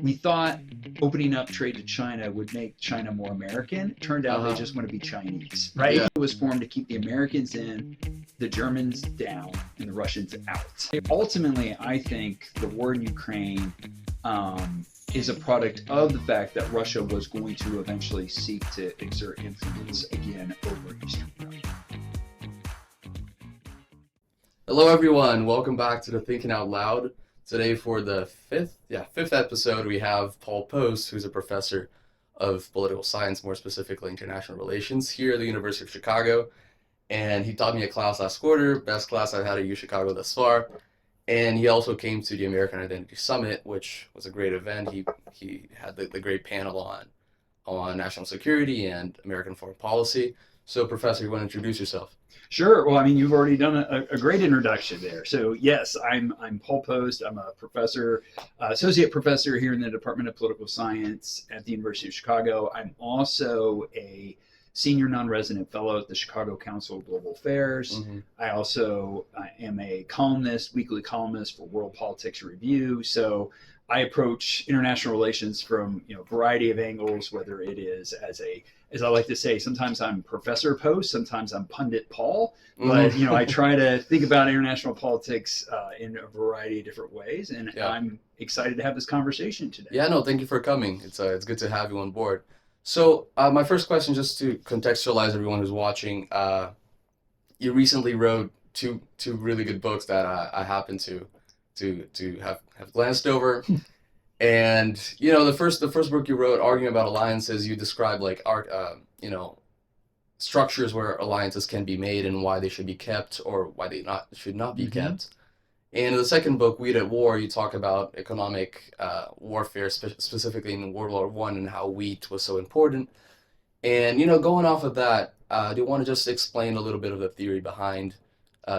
we thought opening up trade to China would make China more American. It turned out they Uh-huh. just want to be Chinese, right? Yeah. It was formed to keep the Americans in, the Germans down, and the Russians out. Ultimately, I think the war in Ukraine is a product of the fact that Russia was going to eventually seek to exert influence again over Eastern Europe. Hello, everyone. Welcome back to the Thinking Out Loud. Today, for the fifth episode, we have Paul Poast, who's a professor of political science, more specifically international relations, here at the University of Chicago. And he taught me a class last quarter, best class I've had at U Chicago thus far. And he also came to the American Identity Summit, which was a great event. He had the great panel on national security and American foreign policy. So, Professor, you want to introduce yourself? Sure. Well, I mean, you've already done a great introduction there. So, yes, I'm Paul Poast. I'm a professor, associate professor here in the Department of Political Science at the University of Chicago. I'm also a senior non-resident fellow at the Chicago Council of Global Affairs. Mm-hmm. I also am a columnist, weekly columnist for World Politics Review. So I approach international relations from a variety of angles, whether it is as I like to say, sometimes I'm Professor Post, sometimes I'm Pundit Paul, but I try to think about international politics in a variety of different ways, and I'm excited to have this conversation today. Yeah, no, thank you for coming. It's good to have you on board. So my first question, just to contextualize everyone who's watching, you recently wrote two really good books that I happen to have glanced over. And the first book you wrote, Arguing About Alliances, you described like structures where alliances can be made and why they should be kept or why they should not be kept. And in the second book, Wheat at War, you talk about economic warfare, specifically in World War I, and how wheat was so important. And going off of that, do you want to just explain a little bit of the theory behind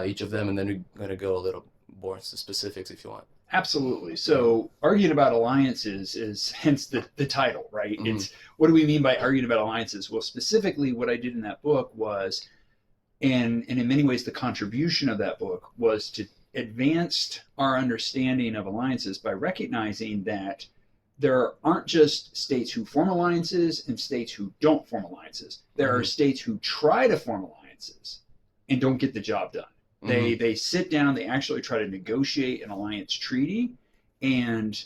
each of them, and then we're going to go a little more into specifics if you want. Absolutely. So arguing about alliances is hence the title, right? Mm-hmm. It's what do we mean by arguing about alliances? Well, specifically what I did in that book was, and in many ways the contribution of that book was to advance our understanding of alliances by recognizing that there aren't just states who form alliances and states who don't form alliances. There are states who try to form alliances and don't get the job done. They sit down, they actually try to negotiate an alliance treaty, and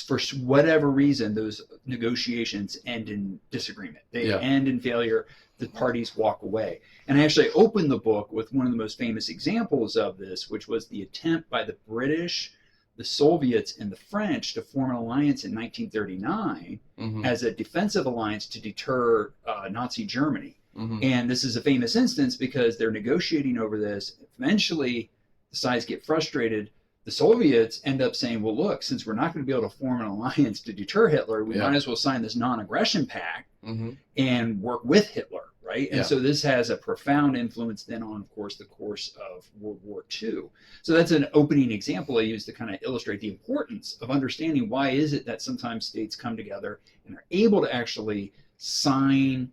for whatever reason, those negotiations end in disagreement. They end in failure. The parties walk away. And I actually opened the book with one of the most famous examples of this, which was the attempt by the British, the Soviets, and the French to form an alliance in 1939 as a defensive alliance to deter Nazi Germany. And this is a famous instance because they're negotiating over this. Eventually, the sides get frustrated. The Soviets end up saying, well, look, since we're not going to be able to form an alliance to deter Hitler, we might as well sign this non-aggression pact and work with Hitler, right? And so this has a profound influence then on, of course, the course of World War II. So that's an opening example I use to kind of illustrate the importance of understanding why is it that sometimes states come together and are able to actually sign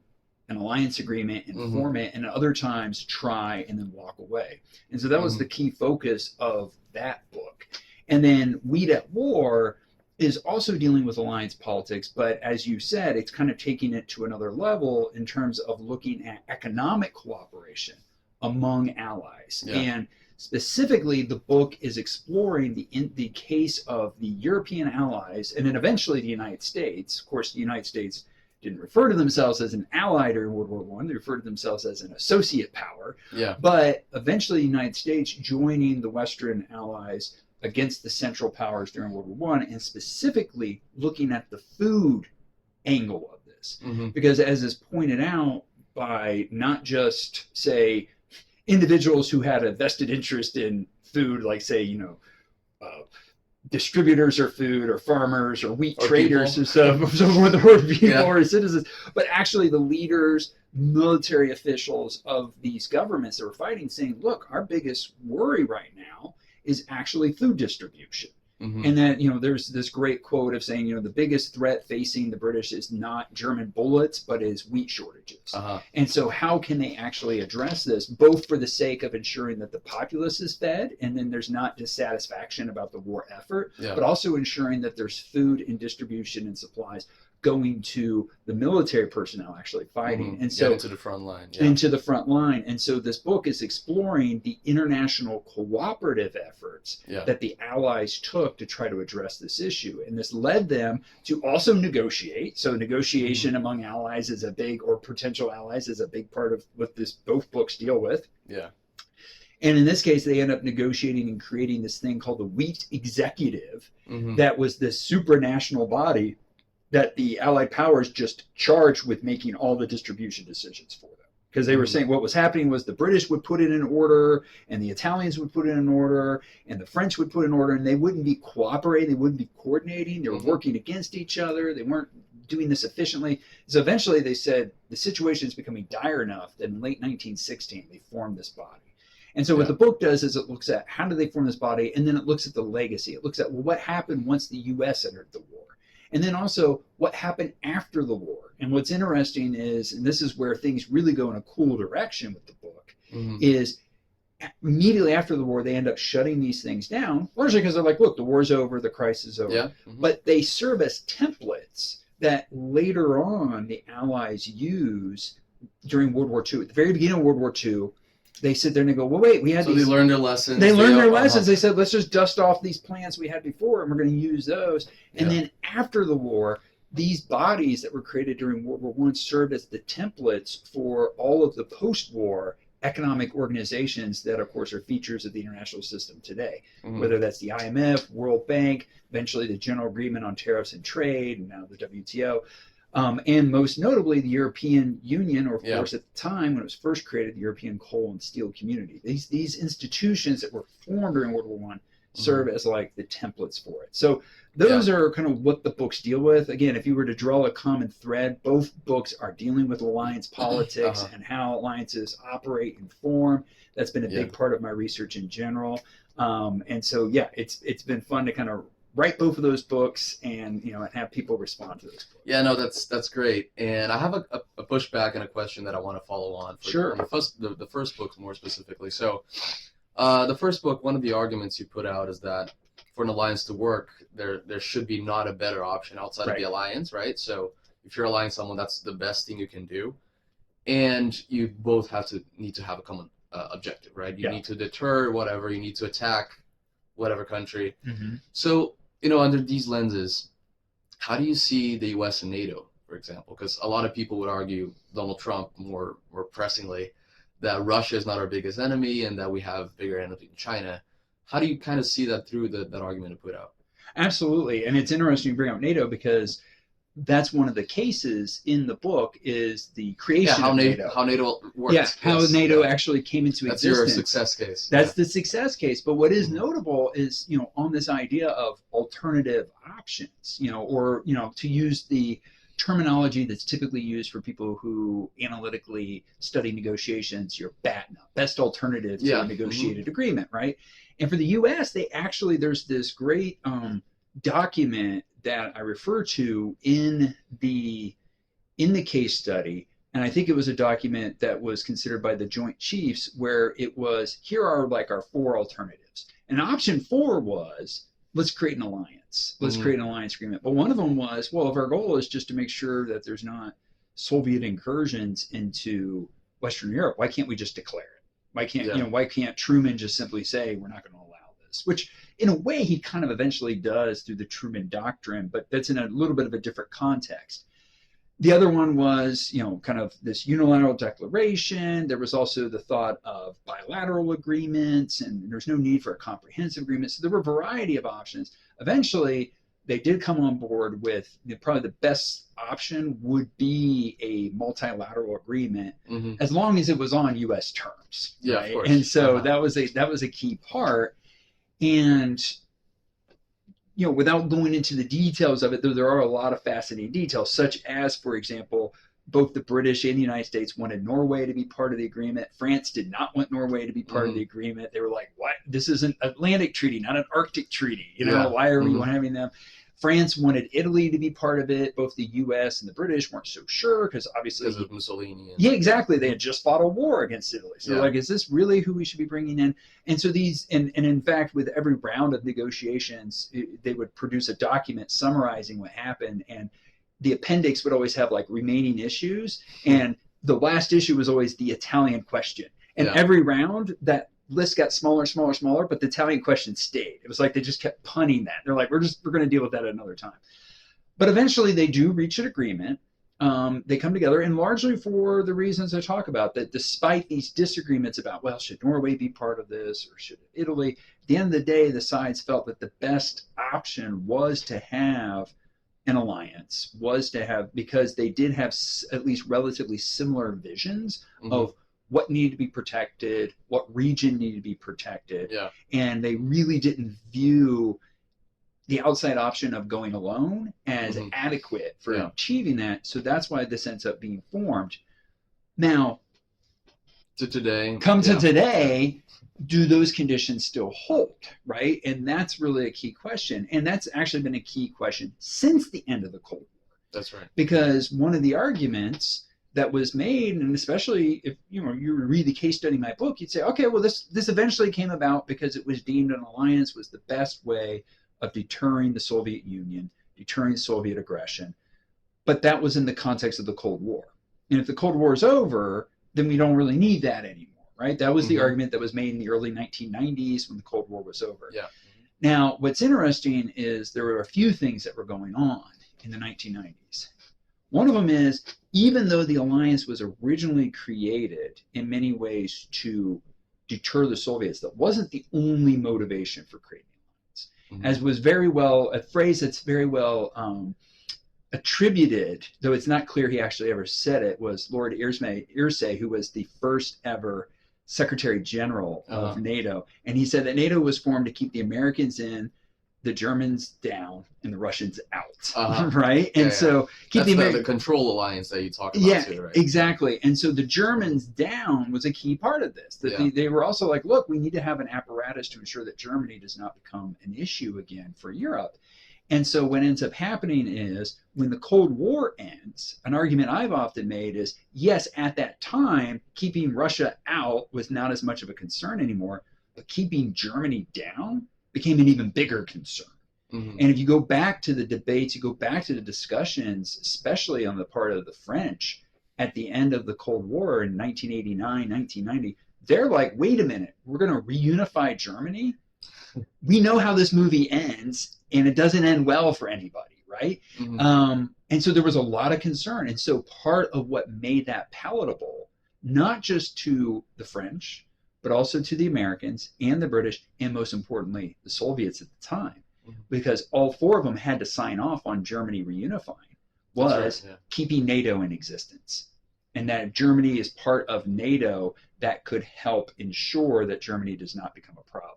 an alliance agreement and form it, and other times try and then walk away. And so that was the key focus of that book. And then Wheat at War is also dealing with alliance politics, but as you said, it's kind of taking it to another level in terms of looking at economic cooperation among allies. And specifically, the book is exploring the case of the European allies, and then eventually the United States. Of course, the United States didn't refer to themselves as an ally during World War I. They referred to themselves as an associate power. But eventually the United States joining the Western allies against the Central Powers during World War I, and specifically looking at the food angle of this. Because as is pointed out by not just, say, individuals who had a vested interest in food, like, say, distributors of food or farmers or wheat traders or so forth, or people or citizens, but actually the leaders, military officials of these governments that were fighting, saying, look, our biggest worry right now is actually food distribution. And that, there's this great quote of saying, the biggest threat facing the British is not German bullets, but is wheat shortages. And so how can they actually address this, both for the sake of ensuring that the populace is fed and then there's not dissatisfaction about the war effort, but also ensuring that there's food and distribution and supplies going to the military personnel actually fighting. And so into the front line. Into the front line. And so this book is exploring the international cooperative efforts that the Allies took to try to address this issue. And this led them to also negotiate. So negotiation among allies is a big, or potential allies is a big part of what both books deal with. And in this case, they end up negotiating and creating this thing called the Wheat Executive that was this supranational body that the Allied powers just charged with making all the distribution decisions for them. Because they were saying what was happening was the British would put it in order, and the Italians would put it in order, and the French would put it in order, and they wouldn't be cooperating, they wouldn't be coordinating, they were working against each other, they weren't doing this efficiently. So eventually they said the situation is becoming dire enough that in late 1916 they formed this body. And so what the book does is it looks at how did they form this body, and then it looks at the legacy. It looks at, well, what happened once the U.S. entered the war? And then also what happened after the war. And what's interesting is, and this is where things really go in a cool direction with the book, is immediately after the war, they end up shutting these things down, largely because they're like, look, the war's over, the crisis is over. But they serve as templates that later on the Allies use during World War II. At the very beginning of World War II, they sit there and they go, well, wait, we had they learned their lessons. They learned their lessons. They said, let's just dust off these plans we had before, and we're going to use those. And then after the war, these bodies that were created during World War I served as the templates for all of the post-war economic organizations that, of course, are features of the international system today, whether that's the IMF, World Bank, eventually the General Agreement on Tariffs and Trade, and now the WTO. And most notably, the European Union, or of course at the time when it was first created, the European Coal and Steel Community. These institutions that were formed during World War I serve as like the templates for it. So those are kind of what the books deal with. Again, if you were to draw a common thread, both books are dealing with alliance politics and how alliances operate and form. That's been a big part of my research in general. And so, it's been fun to kind of write both of those books and and have people respond to those books. Yeah, no, that's great. And I have a pushback and a question that I want to follow on for the first book more specifically. So the first book, one of the arguments you put out is that for an alliance to work, there should be not a better option outside of the alliance, right? So if you're allying someone, that's the best thing you can do. And you both need to have a common objective, right? You need to deter whatever, you need to attack whatever country. So under these lenses, how do you see the U.S. and NATO, for example? Because a lot of people would argue, Donald Trump more pressingly, that Russia is not our biggest enemy and that we have bigger enemies in China. How do you kind of see that through that argument to put out? Absolutely. And it's interesting you bring up NATO because that's one of the cases in the book is the creation of NATO. How NATO works. Yeah, how NATO actually came into existence. That's your success case. That's the success case. But what is notable is, on this idea of alternative options, or, to use the terminology that's typically used for people who analytically study negotiations, your BATNA, best alternative to a negotiated agreement, right? And for the U.S., there's this great document that I refer to in the case study, and I think it was a document that was considered by the Joint Chiefs, where it was, here are like our 4 alternatives. And option 4 was, let's create an alliance. Let's create an alliance agreement. But one of them was, well, if our goal is just to make sure that there's not Soviet incursions into Western Europe, why can't we just declare it? Why can't why can't Truman just simply say we're not going to allow this? Which in a way he kind of eventually does through the Truman Doctrine, but that's in a little bit of a different context. The other one was, kind of this unilateral declaration. There was also the thought of bilateral agreements, and there's no need for a comprehensive agreement. So there were a variety of options. Eventually, they did come on board with probably the best option would be a multilateral agreement, as long as it was on U.S. terms. Yeah, right? of course. And so that was a key part. And without going into the details of it, though there are a lot of fascinating details, such as, for example, both the British and the United States wanted Norway to be part of the agreement. France did not want Norway to be part of the agreement. They were like, what? This is an Atlantic treaty, not an Arctic treaty. Why are we having them? France wanted Italy to be part of it. Both the U.S. and the British weren't so sure because obviously because of Mussolini. Yeah, exactly. They had just fought a war against Italy. So like, is this really who we should be bringing in? And so and in fact, with every round of negotiations, they would produce a document summarizing what happened. And the appendix would always have like remaining issues. And the last issue was always the Italian question. And every round that list got smaller, but the Italian question stayed. It was like they just kept punning that. They're like, we're going to deal with that at another time. But eventually they do reach an agreement. They come together, and largely for the reasons I talk about, that despite these disagreements about, well, should Norway be part of this or should Italy, at the end of the day, the sides felt that the best option was to have an alliance, because they did have at least relatively similar visions of what needed to be protected, what region needed to be protected. And they really didn't view the outside option of going alone as adequate for achieving that. So that's why this ends up being formed. Now, to today, do those conditions still hold, right? And that's really a key question. And that's actually been a key question since the end of the Cold War. That's right. Because one of the arguments that was made, and especially if you read the case study in my book, you'd say, okay, well, this eventually came about because it was deemed an alliance was the best way of deterring the Soviet Union, deterring Soviet aggression. But that was in the context of the Cold War. And if the Cold War is over, then we don't really need that anymore, right? That was the argument that was made in the early 1990s when the Cold War was over. Now, what's interesting is there were a few things that were going on in the 1990s. One of them is, even though the alliance was originally created in many ways to deter the Soviets, that wasn't the only motivation for creating the alliance. As was very well, a phrase that's very well attributed, though it's not clear he actually ever said it, was Lord Irsay, who was the first ever Secretary General of NATO. And he said that NATO was formed to keep the Americans in, the Germans down, and the Russians out, right? And so keep the control alliance that you talk about too, right? Exactly. And so the Germans down was a key part of this. That they were also like, look, we need to have an apparatus to ensure that Germany does not become an issue again for Europe. And so what ends up happening is when the Cold War ends, an argument I've often made is, yes, at that time, keeping Russia out was not as much of a concern anymore, but keeping Germany down became an even bigger concern. And if you go back to the debates, you go back to the discussions, especially on the part of the French at the end of the Cold War in 1989, 1990, they're like, wait a minute, we're going to reunify Germany? We know how this movie ends, and it doesn't end well for anybody, right? And so there was a lot of concern. And so part of what made that palatable, not just to the French, but also to the Americans and the British, and most importantly, the Soviets at the time, because all four of them had to sign off on Germany reunifying, was keeping NATO in existence. And that Germany is part of NATO that could help ensure that Germany does not become a problem.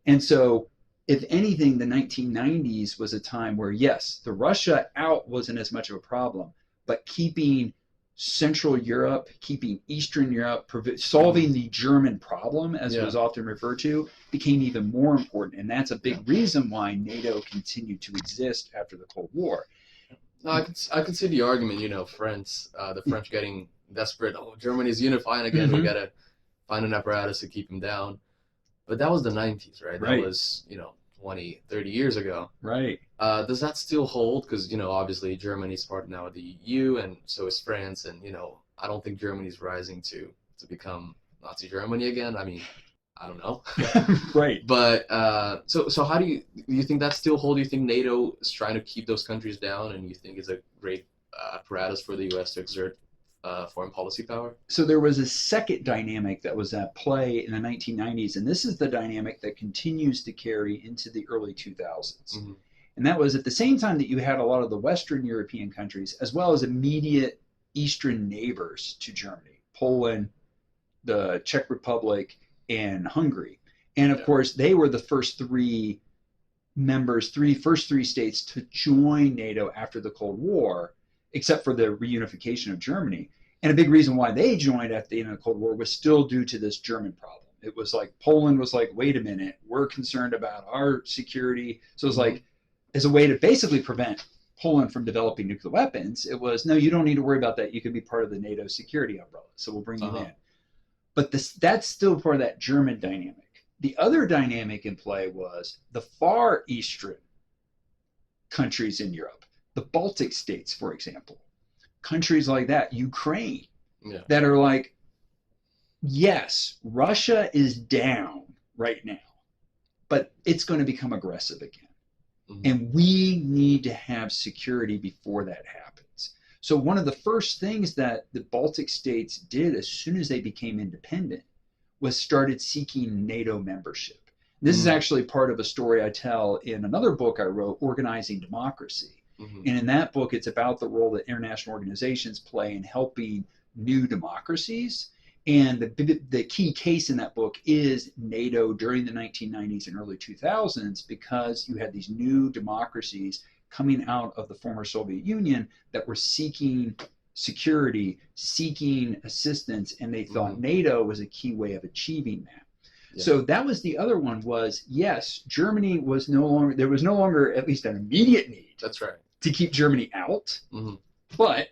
And so, if anything, the 1990s was a time where, yes, the Russia out wasn't as much of a problem, but keeping Central Europe, keeping Eastern Europe, solving the German problem, as it was often referred to, became even more important. And that's a big reason why NATO continued to exist after the Cold War. No, I could see the argument, the French getting desperate. Oh, Germany's unifying again. We got to find an apparatus to keep them down. But that was the 90s, right? That was, 20, 30 years ago. Right. Does that still hold? Because, obviously Germany's part now of the EU, and so is France. And, I don't think Germany's rising to become Nazi Germany again. I mean, I don't know. Right. But so how do you think that still hold? Do you think NATO is trying to keep those countries down, and you think it's a great apparatus for the U.S. to exert foreign policy power? So there was a second dynamic that was at play in the 1990s, and this is the dynamic that continues to carry into the early 2000s. And that was at the same time that you had a lot of the Western European countries, as well as immediate Eastern neighbors to Germany, Poland, the Czech Republic, and Hungary. And of course, they were the first three states to join NATO after the Cold War. except for the reunification of Germany. And a big reason why they joined at the end of the Cold War was still due to this German problem. It was like Poland was like, wait a minute, we're concerned about our security. So it was like, as a way to basically prevent Poland from developing nuclear weapons, it was, no, you don't need to worry about that. You can be part of the NATO security umbrella. So we'll bring you in. But that's still part of that German dynamic. The other dynamic in play was the far eastern countries in Europe, the Baltic states, for example, countries like that, Ukraine, that are like, yes, Russia is down right now, but it's going to become aggressive again. And we need to have security before that happens. So one of the first things that the Baltic states did as soon as they became independent was started seeking NATO membership. This is actually part of a story I tell in another book I wrote, Organizing Democracy. And in that book, it's about the role that international organizations play in helping new democracies. And the key case in that book is NATO during the 1990s and early 2000s, because you had these new democracies coming out of the former Soviet Union that were seeking security, seeking assistance, and they thought NATO was a key way of achieving that. So that was the other one was, yes, Germany was no longer at least an immediate need. That's right. To keep Germany out. But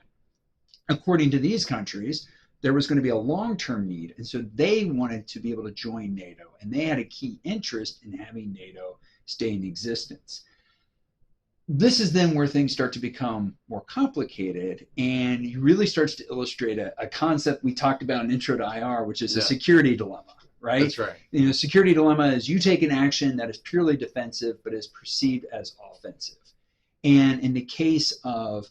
according to these countries, there was going to be a long-term need. And so they wanted to be able to join NATO. And they had a key interest in having NATO stay in existence. This is then where things start to become more complicated. And it really starts to illustrate a concept we talked about in Intro to IR, which is a security dilemma. Right? That's right. You know, security dilemma is you take an action that is purely defensive, but is perceived as offensive. And in the case of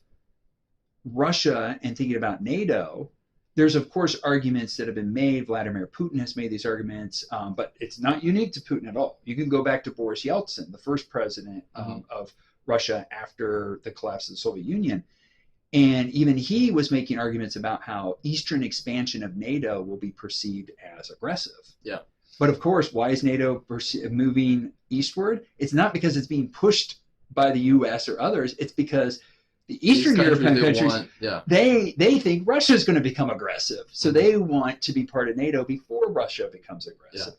Russia and thinking about NATO, there's of course arguments that have been made. Vladimir Putin has made these arguments, but it's not unique to Putin at all. You can go back to Boris Yeltsin, the first president of Russia after the collapse of the Soviet Union. And even he was making arguments about how Eastern expansion of NATO will be perceived as aggressive. Yeah. But of course, why is NATO moving eastward? It's not because it's being pushed by the U.S. or others. It's because the Eastern European countries, they think Russia is going to become aggressive. So they want to be part of NATO before Russia becomes aggressive.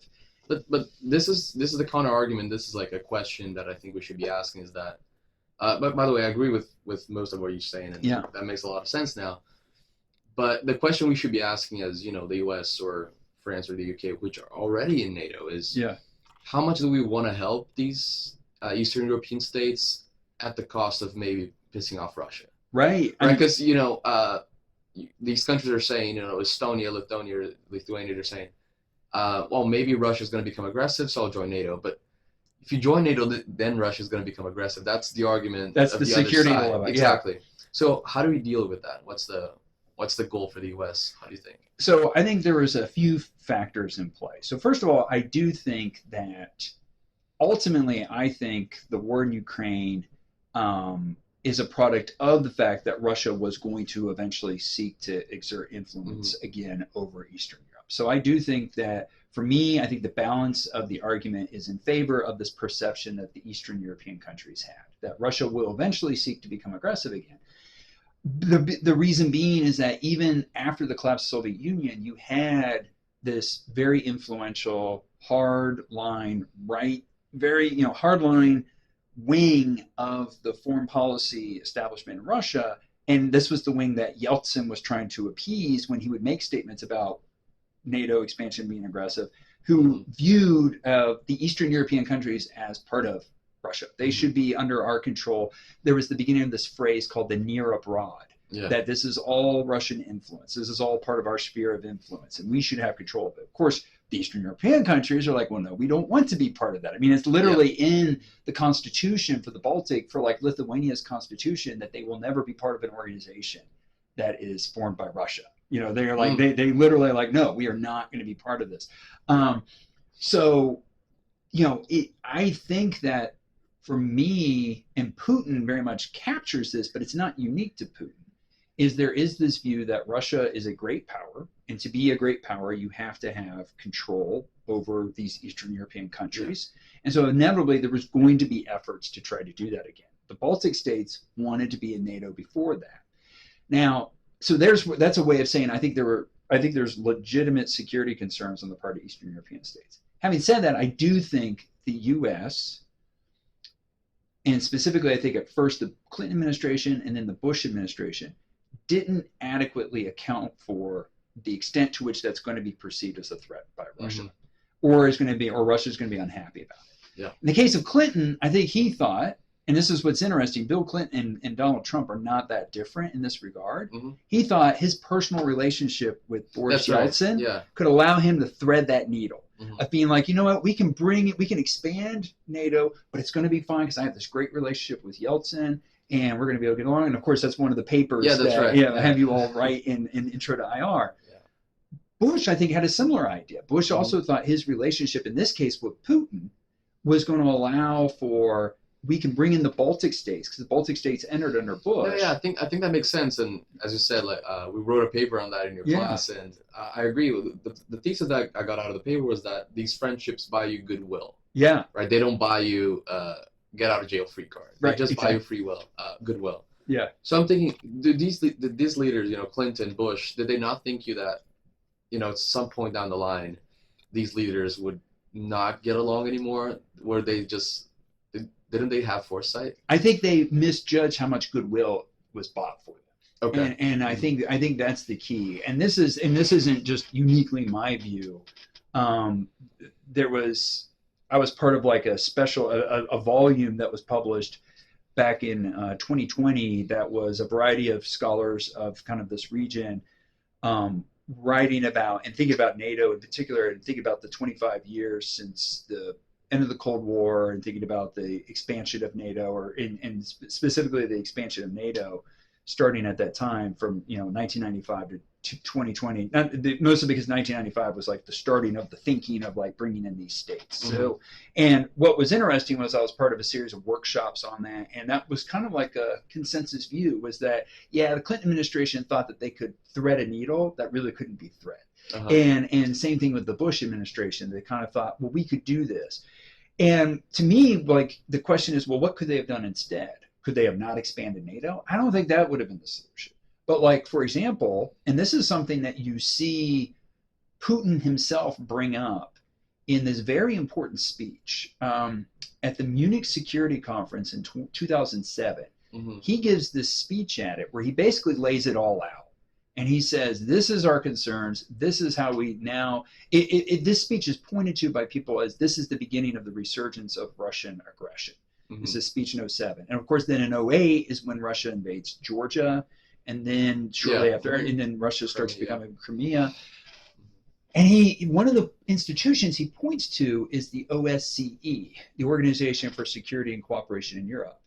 Yeah. But this is the counter argument. This is like a question that I think we should be asking is that, but by the way, I agree with most of what you're saying, and that makes a lot of sense now. But the question we should be asking as, you know, the US or France or the UK, which are already in NATO, is how much do we want to help these Eastern European states at the cost of maybe pissing off Russia? Right. Because, you know, these countries are saying, you know, Estonia, Lithuania, they're saying, well, maybe Russia's going to become aggressive, so I'll join NATO. But if you join NATO, then Russia's going to become aggressive. That's the argument. That's the security dilemma. Exactly. So how do we deal with that? What's the goal for the U.S.? How do you think? So I think there was a few factors in play. So first of all, I do think that ultimately, I think the war in Ukraine is a product of the fact that Russia was going to eventually seek to exert influence again over Eastern Europe. So I do think that, for me, I think the balance of the argument is in favor of this perception that the Eastern European countries had, that Russia will eventually seek to become aggressive again. The reason being is that even after the collapse of the Soviet Union, you had this very influential, hardline wing of the foreign policy establishment in Russia. And this was the wing that Yeltsin was trying to appease when he would make statements about NATO expansion being aggressive, who viewed the Eastern European countries as part of Russia. They should be under our control. There was the beginning of this phrase called the near abroad, that this is all Russian influence. This is all part of our sphere of influence, and we should have control of it. Of course, the Eastern European countries are like, well, no, we don't want to be part of that. I mean, it's literally in the constitution for the Baltic, for like Lithuania's constitution, that they will never be part of an organization that is formed by Russia. You know, they're like, they literally are like, no, we are not going to be part of this. So, you know, I think that for me, and Putin very much captures this, but it's not unique to Putin, is there is this view that Russia is a great power, and to be a great power, you have to have control over these Eastern European countries. And so inevitably, there was going to be efforts to try to do that again. The Baltic states wanted to be in NATO before that. Now, so that's a way of saying I think there's legitimate security concerns on the part of Eastern European states. Having said that, I do think the U.S. and specifically, I think at first the Clinton administration and then the Bush administration didn't adequately account for the extent to which that's going to be perceived as a threat by Russia, or Russia's going to be unhappy about it. Yeah. In the case of Clinton, I think he thought, and this is what's interesting, Bill Clinton and Donald Trump are not that different in this regard. He thought his personal relationship with Boris Yeltsin could allow him to thread that needle of being like, you know what, we can expand NATO, but it's going to be fine because I have this great relationship with Yeltsin and we're going to be able to get along. And of course, that's one of the papers I have you all write in Intro to IR. Bush, I think, had a similar idea. Bush also thought his relationship, in this case with Putin, was going to allow for, we can bring in the Baltic states, because the Baltic states entered under Bush. I think that makes sense. And as you said, like we wrote a paper on that in your class, and I agree with the thesis that I got out of the paper was that these friendships buy you goodwill. Yeah. Right. They don't buy you get out of jail free card. They just buy you goodwill. Yeah. So I'm thinking, did these leaders, Clinton, Bush, did they not think that, at some point down the line, these leaders would not get along anymore? Were they just, didn't they have foresight? I think they misjudged how much goodwill was bought for them. Okay. And I think that's the key. And this isn't just uniquely my view. I was part of like a volume that was published back in 2020 that was a variety of scholars of kind of this region writing about and thinking about NATO in particular, and thinking about the 25 years since the end of the Cold War, and thinking about the expansion of NATO, and specifically the expansion of NATO starting at that time from 1995 to 2020, mostly because 1995 was like the starting of the thinking of like bringing in these states. So, and what was interesting was I was part of a series of workshops on that, and that was kind of like a consensus view, was that the Clinton administration thought that they could thread a needle that really couldn't be thread. And same thing with the Bush administration. They kind of thought, well, we could do this. And to me, like, the question is, well, what could they have done instead? Could they have not expanded NATO? I don't think that would have been the solution. But like, for example, and this is something that you see Putin himself bring up in this very important speech at the Munich Security Conference in 2007. He gives this speech at it where he basically lays it all out. And he says, this is our concerns. This is how we now, this speech is pointed to by people as this is the beginning of the resurgence of Russian aggression. This is speech in 2007. And of course, then in 2008 is when Russia invades Georgia. And then shortly after, and then Russia starts becoming Crimea. And one of the institutions he points to is the OSCE, the Organization for Security and Cooperation in Europe.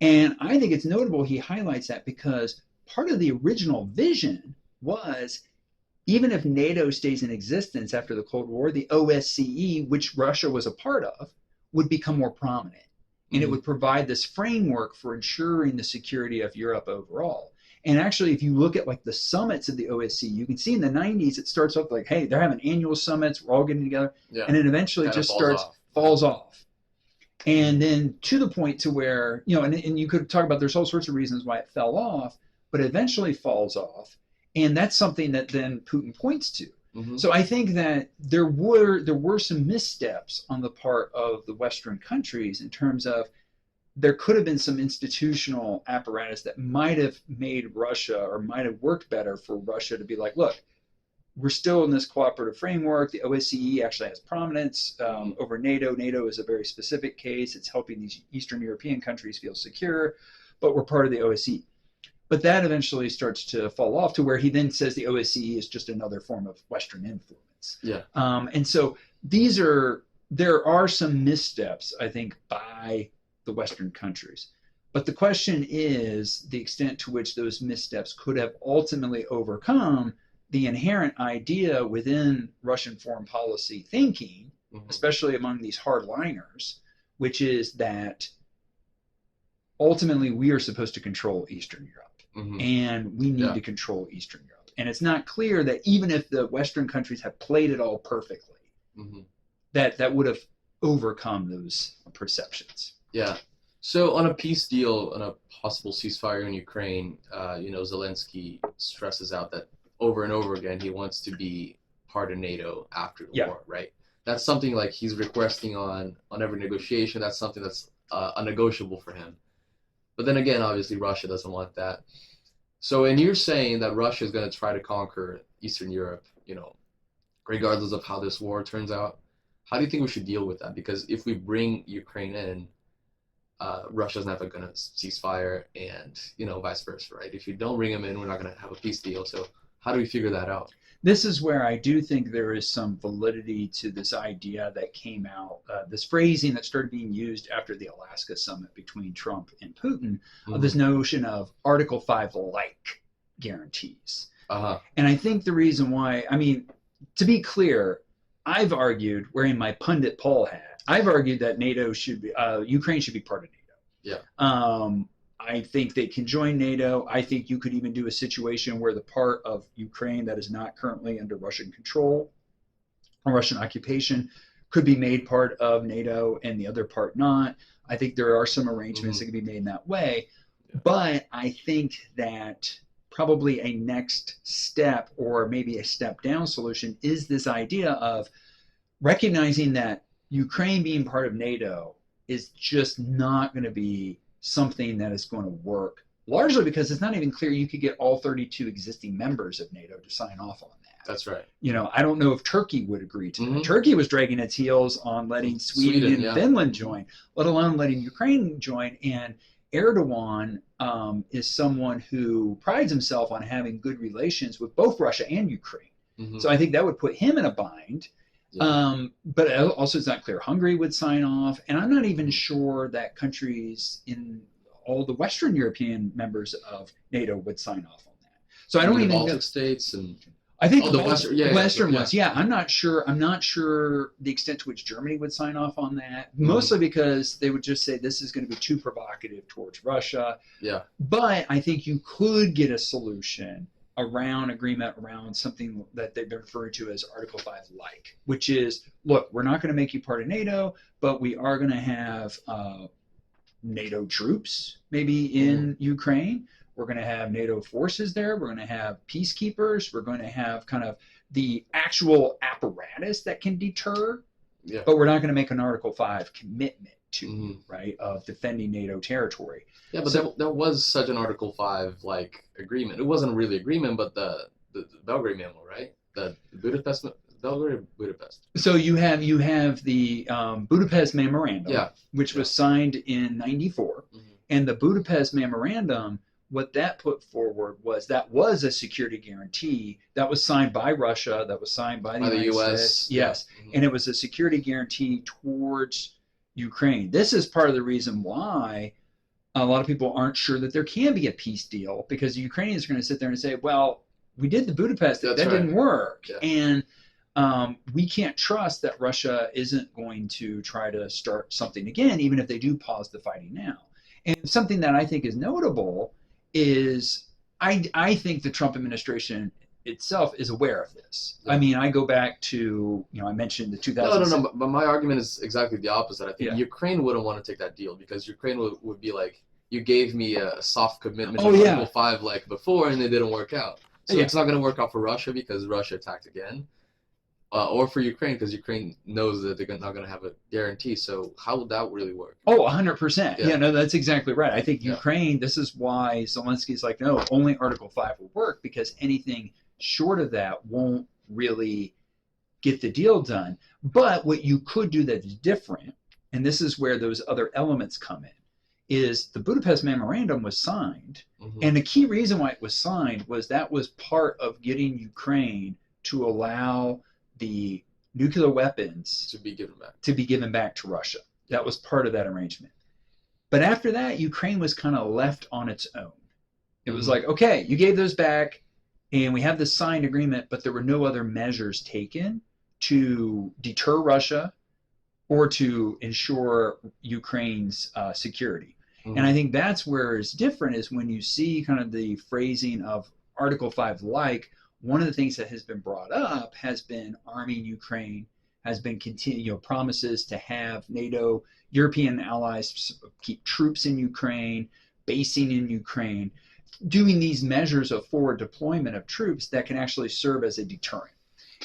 And I think it's notable he highlights that because part of the original vision was, even if NATO stays in existence after the Cold War, the OSCE, which Russia was a part of, would become more prominent. And it would provide this framework for ensuring the security of Europe overall. And actually, if you look at like the summits of the OSCE, you can see in the 90s, it starts off like, hey, they're having annual summits, we're all getting together. And then eventually it just falls off. And then to the point to where, and you could talk about, there's all sorts of reasons why it fell off, but it eventually falls off. And that's something that then Putin points to. So I think that there were some missteps on the part of the Western countries in terms of, there could have been some institutional apparatus that might have made Russia, or might have worked better for Russia to be like, look, we're still in this cooperative framework. The OSCE actually has prominence over NATO. NATO is a very specific case. It's helping these Eastern European countries feel secure, but we're part of the OSCE. But that eventually starts to fall off to where he then says the OSCE is just another form of Western influence. And so there are some missteps, I think, by the Western countries. But the question is the extent to which those missteps could have ultimately overcome the inherent idea within Russian foreign policy thinking, especially among these hardliners, which is that ultimately we are supposed to control Eastern Europe. And we need to control Eastern Europe. And it's not clear that even if the Western countries have played it all perfectly, that would have overcome those perceptions. Yeah. So on a peace deal, on a possible ceasefire in Ukraine, Zelensky stresses out that over and over again he wants to be part of NATO after the Yeah. war, right? That's something like he's requesting on every negotiation. That's something that's unnegotiable for him. But then again, obviously Russia doesn't want that. So, and you're saying that Russia is going to try to conquer Eastern Europe, regardless of how this war turns out. How do you think we should deal with that? Because if we bring Ukraine in, Russia's never going to cease fire, and vice versa, right? If you don't bring them in, we're not going to have a peace deal. So how do we figure that out? This is where I do think there is some validity to this idea that came out, this phrasing that started being used after the Alaska summit between Trump and Putin, of this notion of Article 5 like guarantees. And I think the reason why, to be clear, I've argued, wearing my pundit Paul hat, I've argued that NATO should be, Ukraine should be part of NATO. Yeah. I think they can join NATO. I think you could even do a situation where the part of Ukraine that is not currently under Russian control or Russian occupation could be made part of NATO and the other part not. I think there are some arrangements that can be made in that way. Yeah. But I think that probably a next step, or maybe a step down solution, is this idea of recognizing that Ukraine being part of NATO is just not going to be something that is going to work, largely because it's not even clear you could get all 32 existing members of NATO to sign off on that. That's right. I don't know if Turkey would agree to that. Turkey was dragging its heels on letting Sweden and Finland join, let alone letting Ukraine join. And Erdogan is someone who prides himself on having good relations with both Russia and Ukraine. So I think that would put him in a bind. Yeah. But also it's not clear Hungary would sign off, and I'm not even sure that countries in all the Western European members of NATO would sign off on that. So I don't even know. The Baltic states and I think the Western ones. Yeah, I'm not sure the extent to which Germany would sign off on that. Mostly because they would just say this is going to be too provocative towards Russia. Yeah. But I think you could get a solution agreement around something that they've been referring to as Article 5 like, which is, look, we're not going to make you part of NATO, but we are going to have NATO troops maybe in Ukraine. We're going to have NATO forces there. We're going to have peacekeepers. We're going to have kind of the actual apparatus that can deter, but we're not going to make an Article 5 commitment to, right, of defending NATO territory. Yeah, but there was such an Article 5 like agreement. It wasn't really agreement, but the Belgrade memo, right? The Budapest. So you have the Budapest Memorandum, which was signed in '94, and the Budapest Memorandum, what that put forward was a security guarantee that was signed by Russia, that was signed by the US. Yes, and it was a security guarantee towards Ukraine. This is part of the reason why a lot of people aren't sure that there can be a peace deal, because the Ukrainians are going to sit there and say, well, we did the Budapest, that didn't work. Yeah. And we can't trust that Russia isn't going to try to start something again, even if they do pause the fighting now. And something that I think is notable is I think the Trump administration itself is aware of this. Yeah. I go back to, I mentioned the 2000. No, but my argument is exactly the opposite. I think Ukraine wouldn't want to take that deal, because Ukraine would be like, you gave me a soft commitment to Article 5 like before, and it didn't work out. So it's not going to work out for Russia because Russia attacked again, or for Ukraine because Ukraine knows that they're not going to have a guarantee. So how would that really work? Oh, 100%. Yeah, no, that's exactly right. I think Ukraine, this is why Zelensky's like, no, only Article 5 will work, because anything short of that won't really get the deal done. But what you could do that's different, and this is where those other elements come in, is the Budapest Memorandum was signed. And the key reason why it was signed was that was part of getting Ukraine to allow the nuclear weapons to be given back to Russia. That was part of that arrangement. But after that, Ukraine was kind of left on its own. It was like, okay, you gave those back, and we have this signed agreement, but there were no other measures taken to deter Russia or to ensure Ukraine's security. And I think that's where it's different, is when you see kind of the phrasing of Article 5 like, one of the things that has been brought up has been arming Ukraine has been promises to have NATO European allies keep troops in Ukraine, basing in Ukraine, doing these measures of forward deployment of troops that can actually serve as a deterrent.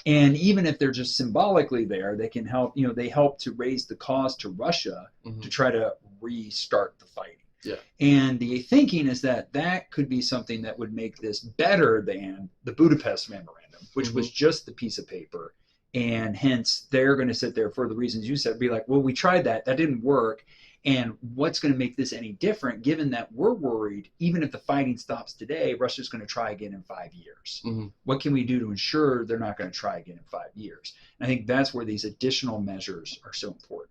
And even if they're just symbolically there, they can help, they help to raise the cost to Russia to try to restart the fighting. Yeah. And the thinking is that that could be something that would make this better than the Budapest Memorandum, which was just the piece of paper. And hence, they're going to sit there for the reasons you said, be like, well, we tried that. That didn't work. And what's going to make this any different, given that we're worried, even if the fighting stops today, Russia's going to try again in 5 years. What can we do to ensure they're not going to try again in 5 years? And I think that's where these additional measures are so important.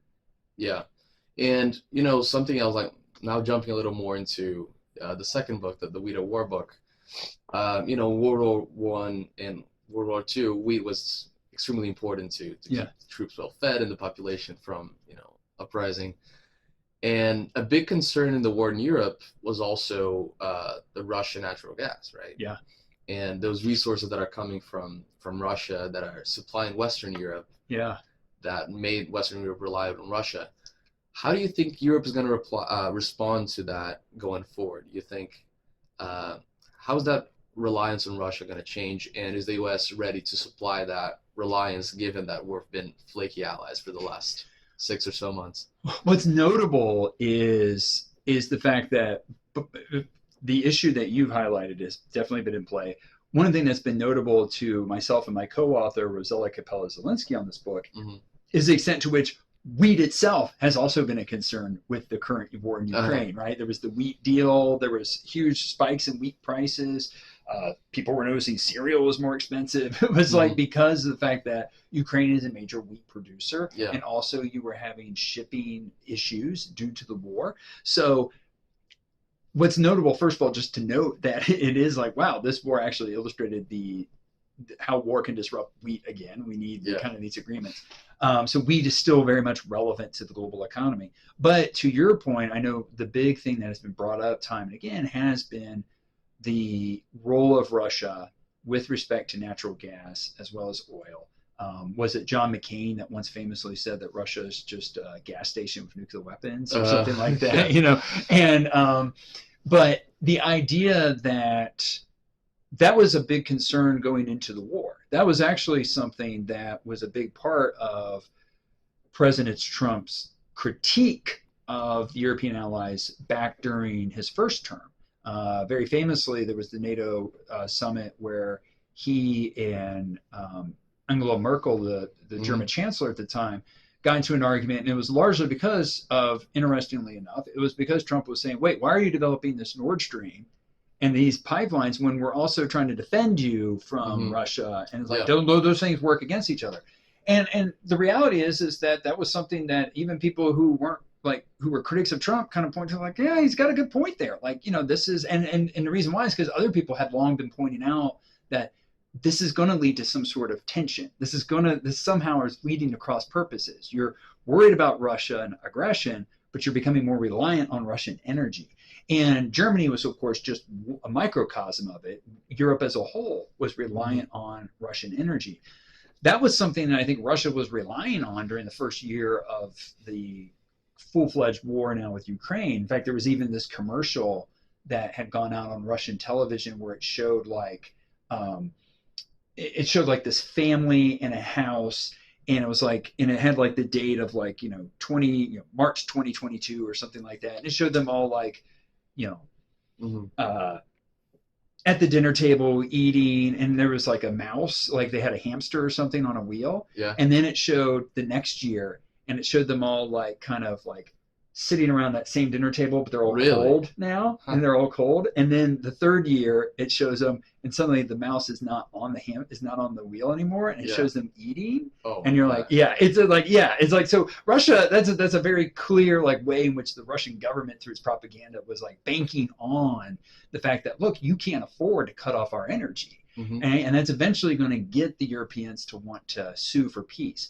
Yeah. And, something else, like now jumping a little more into the second book, the Wheat at War book, World War I and World War II, wheat was extremely important to keep the troops well fed and the population from, uprising. And a big concern in the war in Europe was also the Russian natural gas, right? Yeah. And those resources that are coming from Russia that are supplying Western Europe. Yeah. That made Western Europe reliant on Russia. How do you think Europe is going to respond to that going forward? You think how is that reliance on Russia going to change, and is the U.S. ready to supply that reliance, given that we've been flaky allies for the last 6 or so months? What's notable is the fact that the issue that you've highlighted has definitely been in play. One thing that's been notable to myself and my co-author, Rosella Capella-Zielinski, on this book is the extent to which wheat itself has also been a concern with the current war in Ukraine, right? There was the wheat deal. There was huge spikes in wheat prices. People were noticing cereal was more expensive. It was like because of the fact that Ukraine is a major wheat producer, and also you were having shipping issues due to the war. So what's notable, first of all, just to note that it is like, wow, this war actually illustrated how war can disrupt wheat again. We need kind of these agreements. So wheat is still very much relevant to the global economy. But to your point, I know the big thing that has been brought up time and again has been the role of Russia with respect to natural gas as well as oil. Was it John McCain that once famously said that Russia is just a gas station with nuclear weapons or something like that? And but the idea that was a big concern going into the war. That was actually something that was a big part of President Trump's critique of the European allies back during his first term. Very famously, there was the NATO summit where he and Angela Merkel, the German chancellor at the time, got into an argument, and it was largely because of, interestingly enough, it was because Trump was saying, wait, why are you developing this Nord Stream and these pipelines when we're also trying to defend you from Russia? And it's like, don't those things work against each other? And the reality is that was something that even people who were critics of Trump kind of point to, like, yeah, he's got a good point there. Like, this is, and the reason why is because other people had long been pointing out that this is going to lead to some sort of tension. This somehow is leading to cross purposes. You're worried about Russia and aggression, but you're becoming more reliant on Russian energy. And Germany was, of course, just a microcosm of it. Europe as a whole was reliant on Russian energy. That was something that I think Russia was relying on during the first year of the full-fledged war now with Ukraine. In fact, there was even this commercial that had gone out on Russian television where it showed this family in a house, and it was like, and it had like the date of like, March 2022 or something like that. And it showed them all like, at the dinner table eating, and there was like a mouse, like they had a hamster or something on a wheel. Yeah. And then it showed the next year, and it showed them all like kind of like sitting around that same dinner table, but they're all cold now, and they're all cold. And then the third year, it shows them, and suddenly the mouse is not on the wheel anymore, and it shows them eating. Oh, and you're like, it's like, so Russia. That's a very clear like way in which the Russian government, through its propaganda, was like banking on the fact that, look, you can't afford to cut off our energy, and that's eventually going to get the Europeans to want to sue for peace.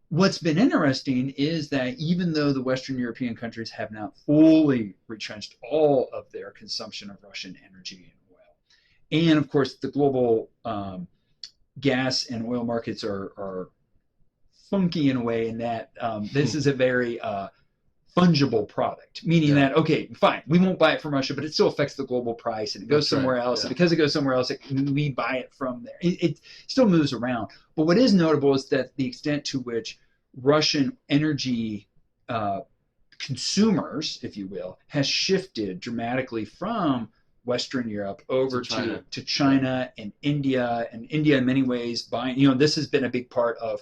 What's been interesting is that even though the Western European countries have not fully retrenched all of their consumption of Russian energy and oil, and of course the global gas and oil markets are funky in a way in that this is a very fungible product, meaning that, okay, fine, we won't buy it from Russia, but it still affects the global price and it goes somewhere else. And because it goes somewhere else, we buy it from there. It still moves around. But what is notable is that the extent to which Russian energy consumers, if you will, has shifted dramatically from Western Europe over to China and India in many ways buying, this has been a big part of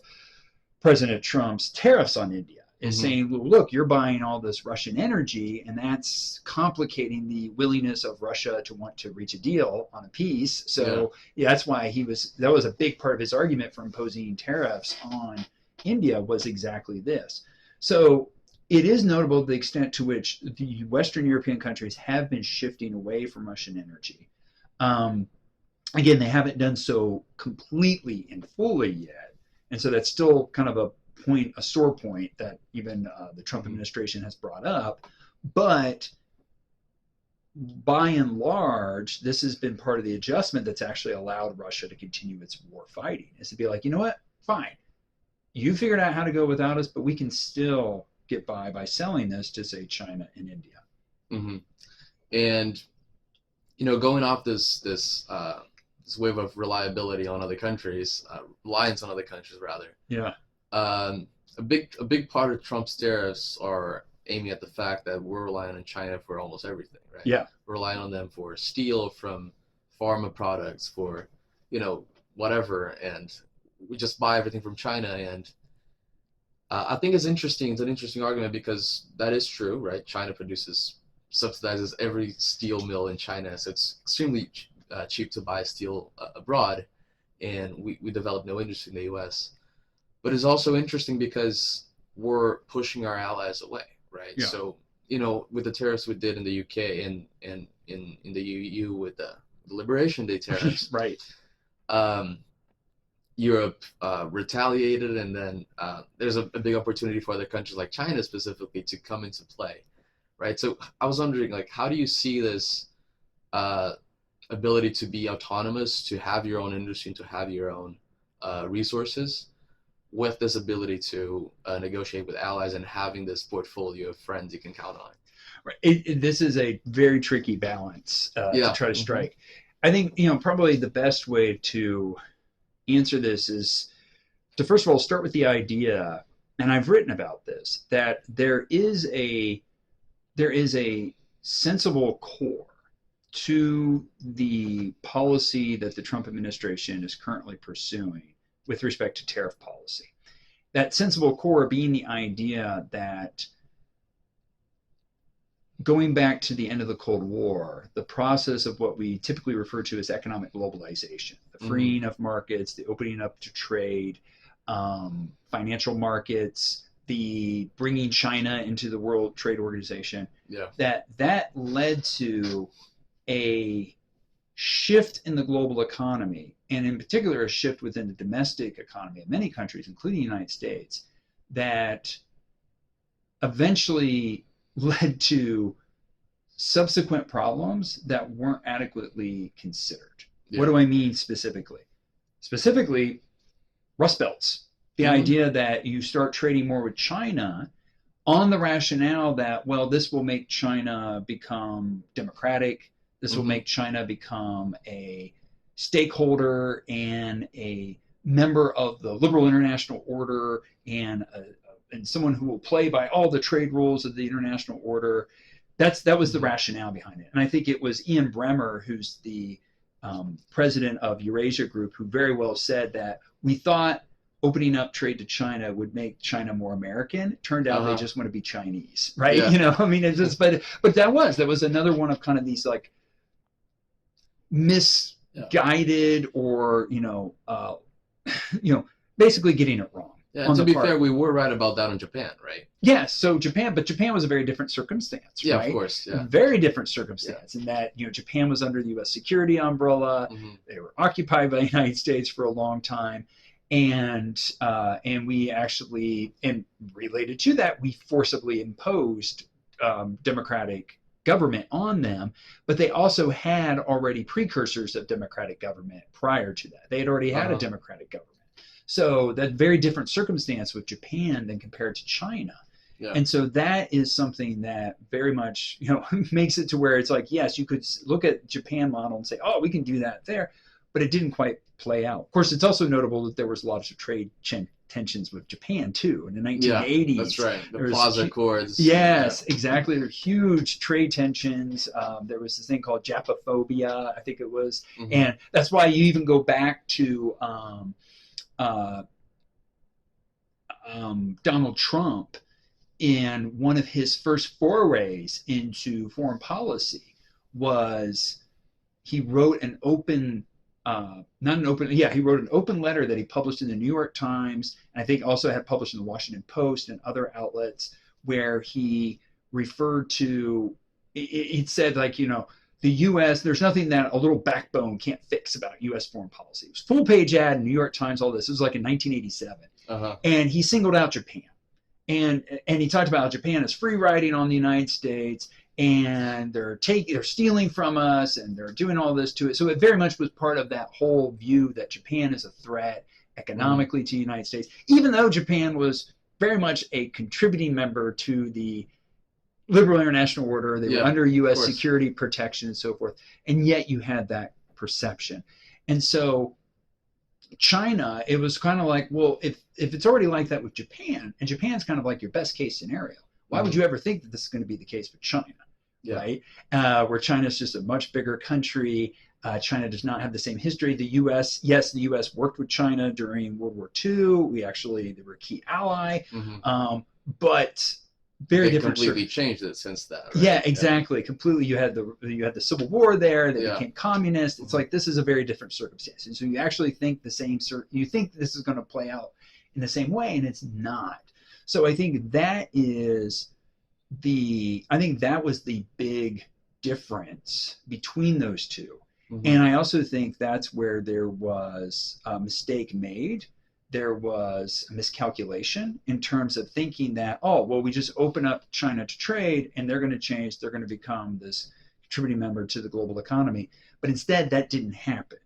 President Trump's tariffs on India. Is saying, well, look, you're buying all this Russian energy, and that's complicating the willingness of Russia to want to reach a deal on a peace. So that's why that was a big part of his argument for imposing tariffs on India was exactly this. So it is notable the extent to which the Western European countries have been shifting away from Russian energy. Again, they haven't done so completely and fully yet. And so that's still kind of a sore point that even the Trump administration has brought up. But by and large, this has been part of the adjustment that's actually allowed Russia to continue its war fighting, is to be like, you know what, fine. You figured out how to go without us, but we can still get by selling this to, say, China and India. Mm-hmm. And, going off this wave of reliability on other countries, reliance on other countries, rather. Yeah. A big part of Trump's tariffs are aiming at the fact that we're relying on China for almost everything, right? Yeah. We're relying on them for steel, from pharma products, for, whatever, and we just buy everything from China. And I think it's interesting. It's an interesting argument because that is true, right? China subsidizes every steel mill in China, so it's extremely cheap to buy steel abroad, and we develop no industry in the U.S. But it's also interesting because we're pushing our allies away, right? Yeah. So, with the tariffs we did in the UK and in the EU with the Liberation Day tariffs, right? Europe retaliated, and then there's a big opportunity for other countries like China specifically to come into play, right? So I was wondering, how do you see this ability to be autonomous, to have your own industry, and to have your own resources, with this ability to negotiate with allies and having this portfolio of friends you can count on? Right. This is a very tricky balance to try to strike. I think, probably the best way to answer this is to, first of all, start with the idea, and I've written about this, that there is a sensible core to the policy that the Trump administration is currently pursuing with respect to tariff policy. That sensible core being the idea that, going back to the end of the Cold War, the process of what we typically refer to as economic globalization, the freeing of markets, the opening up to trade, financial markets, the bringing China into the World Trade Organization, that led to a shift in the global economy, and in particular a shift within the domestic economy of many countries, including the United States, that eventually led to subsequent problems that weren't adequately considered. What do I mean specifically? Specifically, Rust Belts. The idea that you start trading more with China on the rationale that, well, this will make China become democratic. This will make China become a stakeholder and a member of the liberal international order, and someone who will play by all the trade rules of the international order. That was the rationale behind it. And I think it was Ian Bremmer, who's the president of Eurasia Group, who very well said that we thought opening up trade to China would make China more American. It turned out they just want to be Chinese, right? It's just, but that was another one of kind of these misguided or basically getting it wrong. Yeah, to be fair, we were right about that in Japan, right? Yes, so Japan was a very different circumstance, right? Yeah, of course, yeah. Very different circumstance in that, Japan was under the U.S. security umbrella. They were occupied by the United States for a long time. And we actually, and related to that, we forcibly imposed democratic government on them, but they also had already precursors of democratic government prior to that. They had already had a democratic government. So that very different circumstance with Japan than compared to China. Yeah. And so that is something that very much, makes it to where it's like, yes, you could look at Japan model and say, oh, we can do that there, but it didn't quite play out. Of course, it's also notable that there was lots of trade tensions with Japan too in the 1980s. Yeah, that's right. The Plaza Accords. Yes, exactly. There were huge trade tensions. There was this thing called Japophobia, I think it was, and that's why you even go back to Donald Trump. And one of his first forays into foreign policy was he wrote an open, he wrote an open letter that he published in the New York Times, and I think also had published in the Washington Post and other outlets, where he referred to, it said like, the U.S., there's nothing that a little backbone can't fix about U.S. foreign policy. It was full page ad in New York Times, all this. It was like in 1987. And he singled out Japan. And he talked about how Japan is free riding on the United States, and they're stealing from us, and they're doing all this to it. So it very much was part of that whole view that Japan is a threat economically to the United States, even though Japan was very much a contributing member to the liberal international order. They were under U.S. security protection and so forth, and yet you had that perception. And so China, it was kind of like, well, if it's already like that with Japan, and Japan's kind of like your best case scenario, why would you ever think that this is going to be the case with China, right? Where China's just a much bigger country. China does not have the same history. The U.S., yes, the U.S. worked with China during World War II. They were a key ally, but very different. Completely changed it since that. Right? Yeah, exactly. Completely. You had the Civil War there. They became communist. It's like, this is a very different circumstance. And so you actually think you think this is going to play out in the same way, and it's not. So I think that was the big difference between those two. And I also think that's where there was a mistake made. There was a miscalculation in terms of thinking that, we just open up China to trade and they're going to change. They're going to become this contributing member to the global economy. But instead, that didn't happen.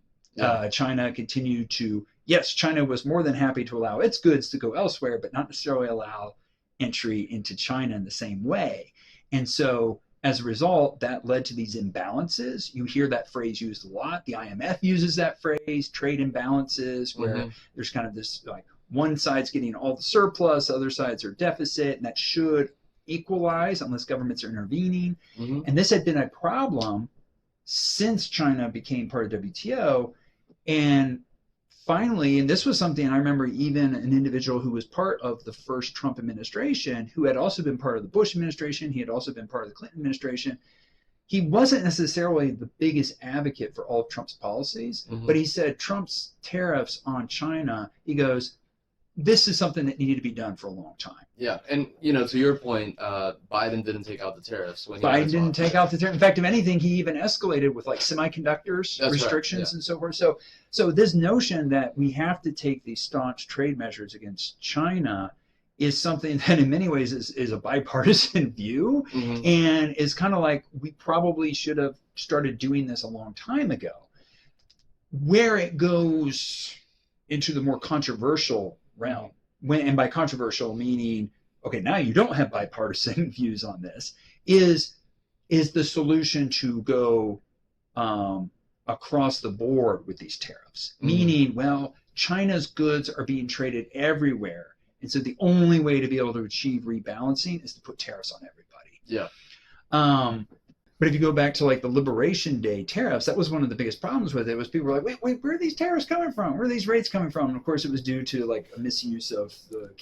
China continued to, China was more than happy to allow its goods to go elsewhere, but not necessarily allow entry into China in the same way. And so as a result, that led to these imbalances. You hear that phrase used a lot. The IMF uses that phrase, trade imbalances, where there's kind of this, like, one side's getting all the surplus, other sides are deficit, and that should equalize unless governments are intervening. And this had been a problem since China became part of WTO. And finally, and this was something I remember, even an individual who was part of the first Trump administration, who had also been part of the Bush administration, he had also been part of the Clinton administration. He wasn't necessarily the biggest advocate for all of Trump's policies, but he said Trump's tariffs on China, he goes, this is something that needed to be done for a long time. Yeah, and to your point, Biden didn't take out the tariffs. Biden didn't take out the tariffs. In fact, if anything, he even escalated with like semiconductors restrictions and so forth. So this notion that we have to take these staunch trade measures against China is something that in many ways is a bipartisan view, and is kind of like, we probably should have started doing this a long time ago. Where it goes into the more controversial realm, and by controversial meaning, okay, now you don't have bipartisan views on this, is the solution to go across the board with these tariffs, meaning, well, China's goods are being traded everywhere, and so the only way to be able to achieve rebalancing is to put tariffs on everybody. But if you go back to like the Liberation Day tariffs, that was one of the biggest problems with it, was people were like, wait, where are these tariffs coming from? Where are these rates coming from? And of course it was due to like a misuse of the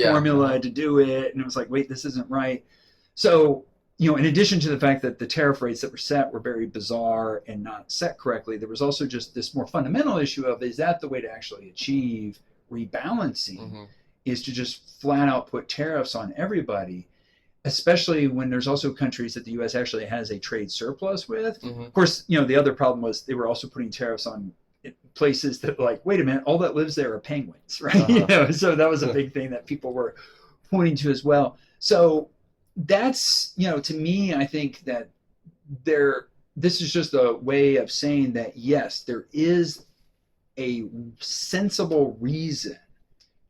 formula to do it. And it was like, wait, this isn't right. So, in addition to the fact that the tariff rates that were set were very bizarre and not set correctly, there was also just this more fundamental issue of, is that the way to actually achieve rebalancing, is to just flat out put tariffs on everybody, especially when there's also countries that the U.S. actually has a trade surplus with. Of course, the other problem was they were also putting tariffs on places that, like, wait a minute, all that lives there are penguins, right? So that was a big thing that people were pointing to as well. So that's, to me, I think that this is just a way of saying that, yes, there is a sensible reason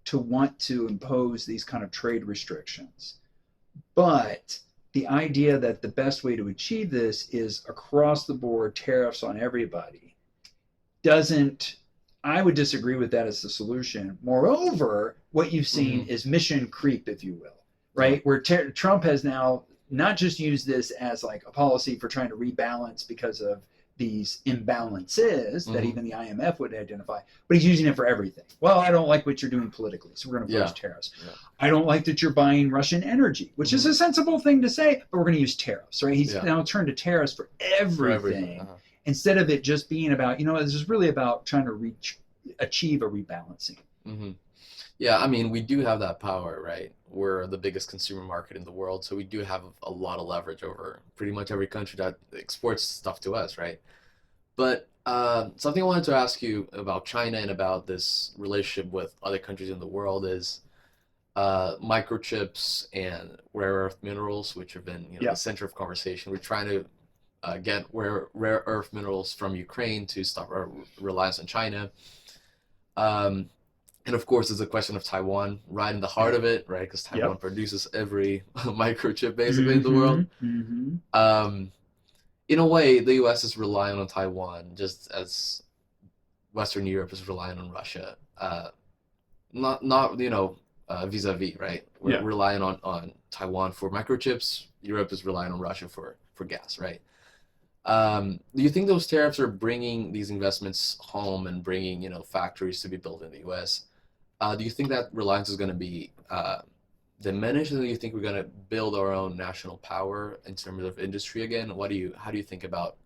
to want to impose these kind of trade restrictions. But the idea that the best way to achieve this is across the board tariffs on everybody doesn't, I would disagree with that as the solution. Moreover, what you've seen is mission creep, if you will, right? Where Trump has now not just used this as like a policy for trying to rebalance because of these imbalances that even the IMF would identify, but he's using it for everything. Well, I don't like what you're doing politically, so we're going to impose tariffs. I don't like that you're buying Russian energy, which is a sensible thing to say, but we're going to use tariffs, right? He's now turned to tariffs for everything. Instead of it just being about, this is really about trying to achieve a rebalancing. Yeah, I mean, we do have that power, right? We're the biggest consumer market in the world, so we do have a lot of leverage over pretty much every country that exports stuff to us, right? But something I wanted to ask you about China and about this relationship with other countries in the world is microchips and rare earth minerals, which have been the center of conversation. We're trying to get rare earth minerals from Ukraine to stop our reliance on China. And of course, there's a question of Taiwan right in the heart of it, right? Because Taiwan produces every microchip basically in the world. In a way, the U.S. is relying on Taiwan just as Western Europe is relying on Russia. Not vis-a-vis, right? We're relying on Taiwan for microchips. Europe is relying on Russia for gas, right? Do you think those tariffs are bringing these investments home and bringing factories to be built in the U.S.? Do you think that reliance is going to be diminished, or do you think we're going to build our own national power in terms of industry again? How do you think about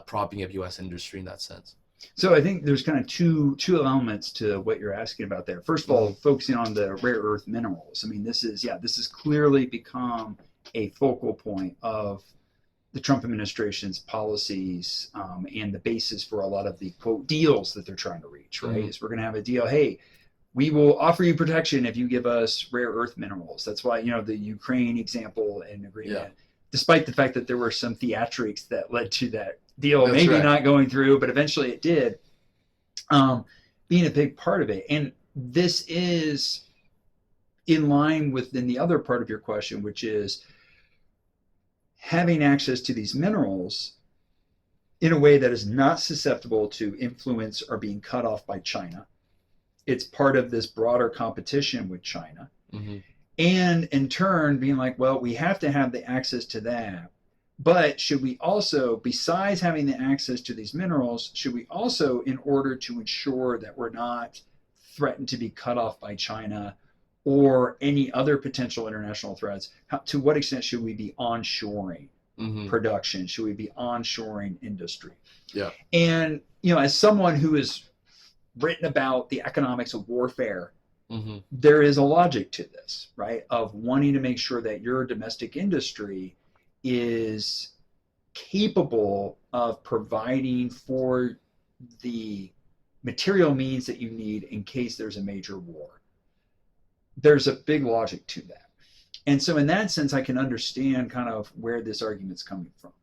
propping up U.S. industry in that sense? So I think there's kind of two elements to what you're asking about there. First of all, focusing on the rare earth minerals. I mean, this has clearly become a focal point of the Trump administration's policies and the basis for a lot of the quote deals that they're trying to reach, right? Is we're going to have a deal. Hey, we will offer you protection if you give us rare earth minerals. That's why, the Ukraine example and agreement, despite the fact that there were some theatrics that led to that deal not going through, but eventually it did, being a big part of it. And this is in line with the other part of your question, which is having access to these minerals in a way that is not susceptible to influence or being cut off by China. It's part of this broader competition with China. And in turn being like, well, we have to have the access to that. But should we also, besides having the access to these minerals, should we also, in order to ensure that we're not threatened to be cut off by China or any other potential international threats, to what extent should we be onshoring production? Should we be onshoring industry? And, as someone who has written about the economics of warfare, there is a logic to this, right? Of wanting to make sure that your domestic industry is capable of providing for the material means that you need in case there's a major war. There's a big logic to that. And so in that sense, I can understand kind of where this argument's coming from.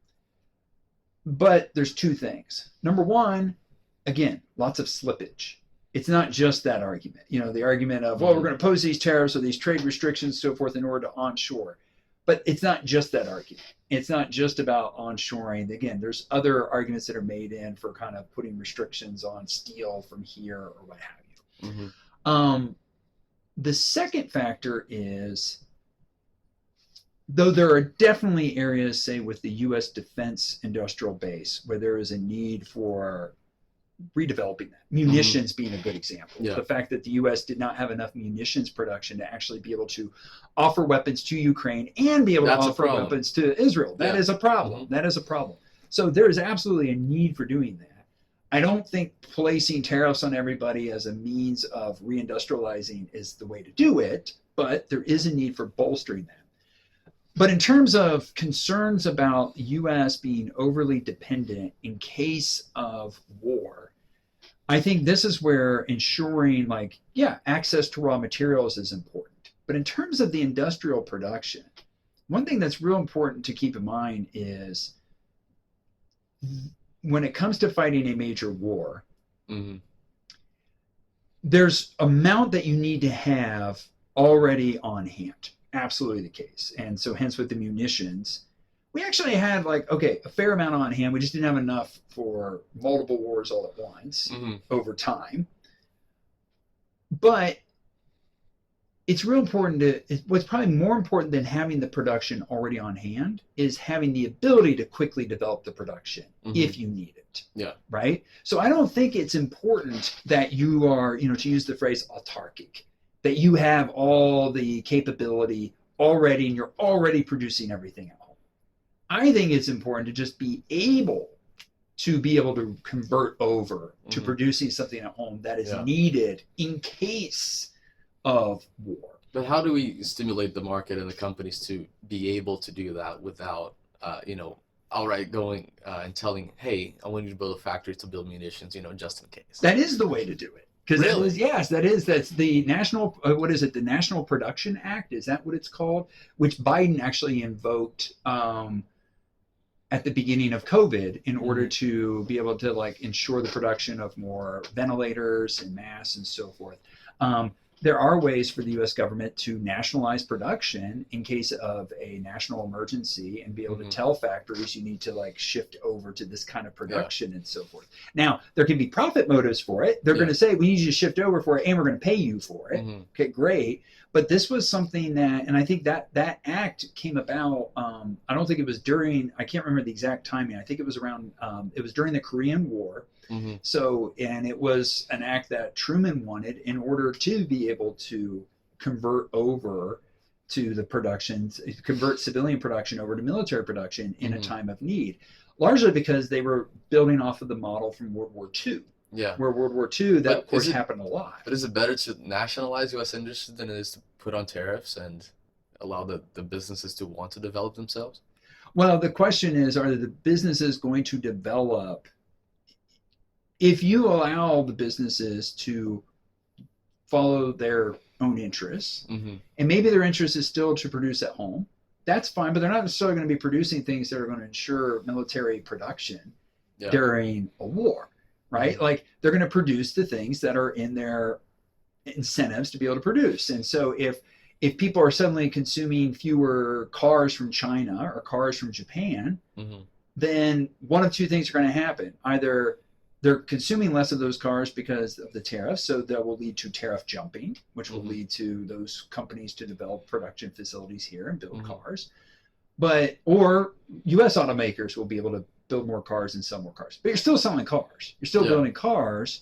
But there's two things. Number one, again, lots of slippage. It's not just that argument. The argument of, well, we're going to pose these tariffs or these trade restrictions, so forth, in order to onshore. But it's not just that argument. It's not just about onshoring. Again, there's other arguments that are made in for kind of putting restrictions on steel from here or what have you. The second factor is, though there are definitely areas, say, with the U.S. defense industrial base, where there is a need for redeveloping that. Munitions being a good example. The fact that the U.S. did not have enough munitions production to actually be able to offer weapons to Ukraine and be able to offer weapons to Israel. That is a problem. That is a problem. So there is absolutely a need for doing that. I don't think placing tariffs on everybody as a means of reindustrializing is the way to do it, but there is a need for bolstering that. But in terms of concerns about the U.S. being overly dependent in case of war, I think this is where ensuring access to raw materials is important. But in terms of the industrial production, one thing that's real important to keep in mind is when it comes to fighting a major war, there's amount that you need to have already on hand. Absolutely the case. And so hence with the munitions, we actually had like, okay, a fair amount on hand. We just didn't have enough for multiple wars all at once over time. But it's real important what's probably more important than having the production already on hand is having the ability to quickly develop the production if you need it. Yeah. Right. So I don't think it's important that you are, to use the phrase autarkic, that you have all the capability already and you're already producing everything at home. I think it's important to just be able to convert over to producing something at home that is needed in case of war. But how do we stimulate the market and the companies to be able to do that without, outright going and telling, hey, I want you to build a factory to build munitions, just in case? That is the way to do it. Because that's the national, the National Production Act, is that what it's called? Which Biden actually invoked at the beginning of COVID in order to be able to ensure the production of more ventilators and masks and so forth. There are ways for the U.S. government to nationalize production in case of a national emergency and be able to tell factories you need to shift over to this kind of production and so forth. Now, there can be profit motives for it. They're going to say, we need you to shift over for it and we're going to pay you for it. Okay, great. But this was something that, and I think that act came about, I don't think it was during, I can't remember the exact timing. I think it was around, it was during the Korean War. So, and it was an act that Truman wanted in order to be able to convert over to the productions, convert civilian production over to military production in a time of need, largely because they were building off of the model from World War II. Yeah. Where World War II, that of course happened a lot. But is it better to nationalize U.S. industry than it is to put on tariffs and allow the businesses to want to develop themselves? Well, the question is, are the businesses going to develop? If you allow the businesses to follow their own interests, and maybe their interest is still to produce at home, that's fine, but they're not necessarily going to be producing things that are going to ensure military production during a war, right? Like they're going to produce the things that are in their incentives to be able to produce. And so if people are suddenly consuming fewer cars from China or cars from Japan, then one of two things are going to happen. Either they're consuming less of those cars because of the tariffs, so that will lead to tariff jumping, which will lead to those companies to develop production facilities here and build cars. Or U.S. automakers will be able to build more cars and sell more cars. But you're still selling cars. You're still building cars,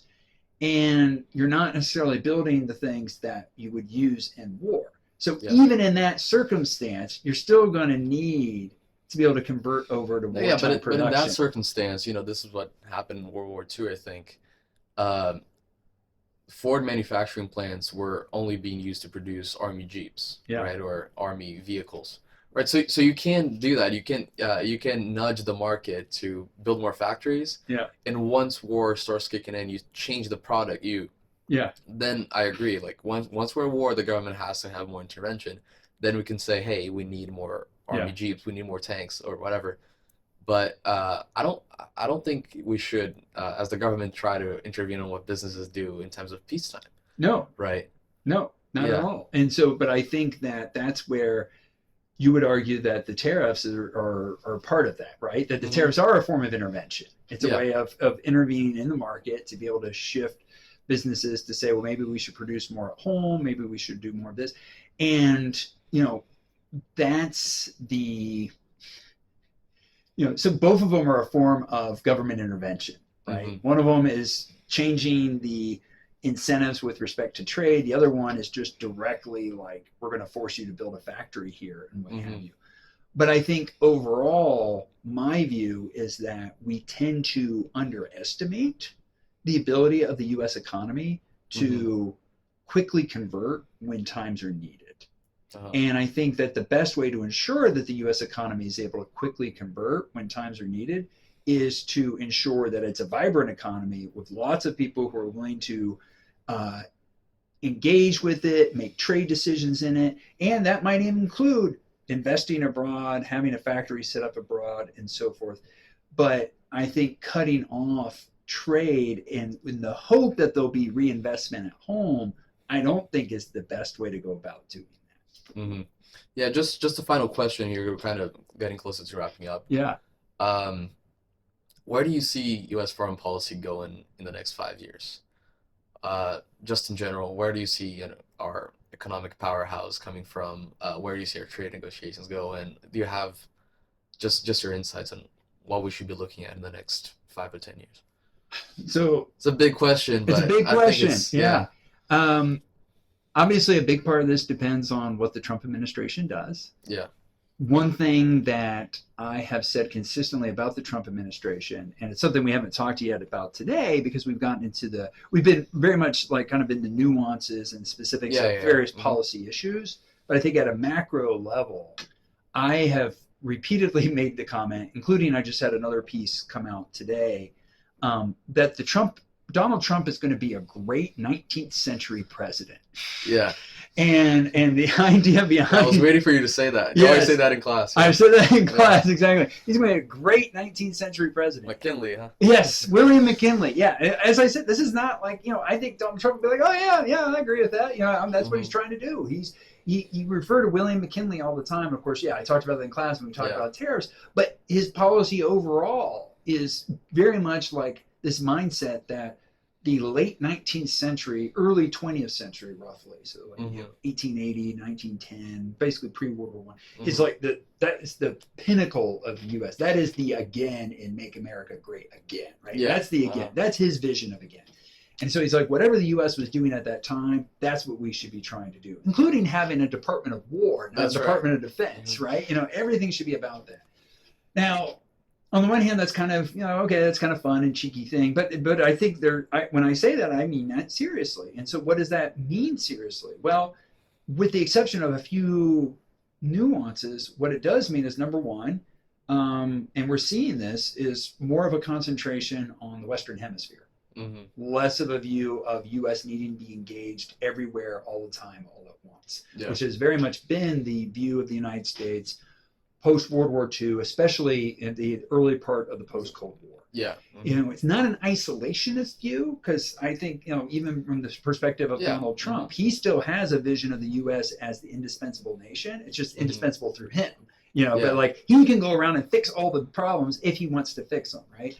and you're not necessarily building the things that you would use in war. So even in that circumstance, you're still going to need to be able to convert over to wartime production. But in that circumstance, this is what happened in World War II, I think. Ford manufacturing plants were only being used to produce Army Jeeps, right, or Army vehicles, right? So you can do that. You can nudge the market to build more factories. Yeah. And once war starts kicking in, you change the product. Then I agree. Like once we're at war, the government has to have more intervention. Then we can say, hey, we need more Army Jeeps, we need more tanks or whatever. But I don't think we should, as the government, try to intervene on what businesses do in terms of peacetime. No. Right? No, not at all. And so, but I think that's where you would argue that the tariffs are part of that, right? That the tariffs are a form of intervention. It's a way of intervening in the market to be able to shift businesses to say, well, maybe we should produce more at home, maybe we should do more of this. And, that's so both of them are a form of government intervention, right? One of them is changing the incentives with respect to trade. The other one is just directly like, we're going to force you to build a factory here and what have you. But I think overall, my view is that we tend to underestimate the ability of the U.S. economy to quickly convert when times are needed. And I think that the best way to ensure that the U.S. economy is able to quickly convert when times are needed is to ensure that it's a vibrant economy with lots of people who are willing to engage with it, make trade decisions in it. And that might include investing abroad, having a factory set up abroad, and so forth. But I think cutting off trade and in the hope that there'll be reinvestment at home, I don't think is the best way to go about doing that. Mm-hmm. Yeah, just a final question here. We're kind of getting closer to wrapping up. Yeah. Where do you see U.S. foreign policy going in the next 5 years? Just in general, where do you see our economic powerhouse coming from? Where do you see our trade negotiations go? And do you have just your insights on what we should be looking at in the next 5 to 10 years? So it's a big question, but it's a big question. Yeah. Obviously, a big part of this depends on what the Trump administration does. Yeah. One thing that I have said consistently about the Trump administration, and it's something we haven't talked yet about today because we've been very much like kind of in the nuances and specifics of various policy issues. But I think at a macro level, I have repeatedly made the comment, including I just had another piece come out today, that Donald Trump is going to be a great 19th century president. Yeah. And the idea behind... I was waiting for you to say that. You always say that in class. Yeah. I said that in class, exactly. He's going to be a great 19th century president. McKinley, huh? Yes, William McKinley. Yeah, as I said, this is not like, I think Donald Trump would be like, oh, yeah, I agree with that. That's what he's trying to do. He referred to William McKinley all the time. Of course, I talked about that in class when we talked about tariffs. But his policy overall is very much like this mindset that the late 19th century, early 20th century, roughly, so like 1880, 1910, basically pre-World War I, is like that is the pinnacle of the U.S. That is the again in Make America Great Again, right? Yeah. That's the again. That's his vision of again. And so he's like, whatever the U.S. was doing at that time, that's what we should be trying to do, including having a Department of War, not a Department of Defense, right? Everything should be about that. Now, on the one hand, that's kind of, okay, that's kind of fun and cheeky thing. But I think when I say that, I mean that seriously. And so what does that mean seriously? Well, with the exception of a few nuances, what it does mean is, number one, and we're seeing this, is more of a concentration on the Western Hemisphere. Less of a view of U.S. needing to be engaged everywhere all the time, all at once, which has very much been the view of the United States post-World War II, especially in the early part of the post-Cold War. Yeah. It's not an isolationist view, because I think, even from the perspective of Donald Trump, he still has a vision of the U.S. as the indispensable nation. It's just indispensable through him. But like he can go around and fix all the problems if he wants to fix them, right?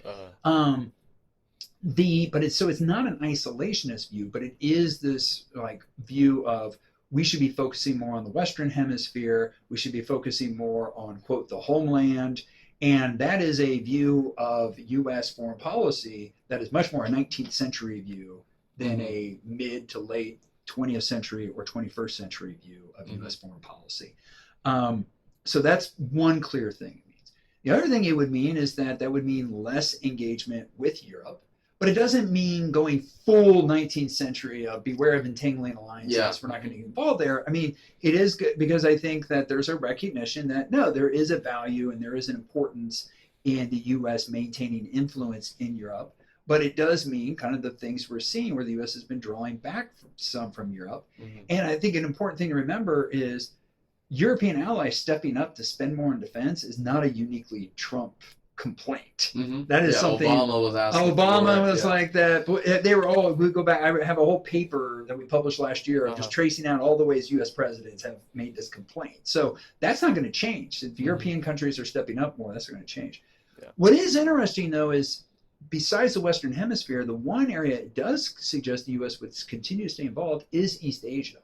It's not an isolationist view, but it is this like view of, we should be focusing more on the Western Hemisphere. We should be focusing more on, quote, the homeland. And that is a view of U.S. foreign policy that is much more a 19th century view than a mid to late 20th century or 21st century view of U.S. foreign policy. So that's one clear thing it means. The other thing it would mean is that would mean less engagement with Europe. But it doesn't mean going full 19th century of beware of entangling alliances. Yeah. We're not going to get involved there. I mean, it is good because I think that there's a recognition that, no, there is a value and there is an importance in the U.S. maintaining influence in Europe. But it does mean kind of the things we're seeing where the U.S. has been drawing back from Europe. And I think an important thing to remember is European allies stepping up to spend more on defense is not a uniquely Trump complaint. That is something Obama was asking Obama was like that. They were all, we go back, I have a whole paper that we published last year of just tracing out all the ways U.S. presidents have made this complaint. So that's not going to change. If European countries are stepping up more, that's going to change. What is interesting, though, is besides the Western Hemisphere, the one area it does suggest the U.S. would continue to stay involved is East Asia.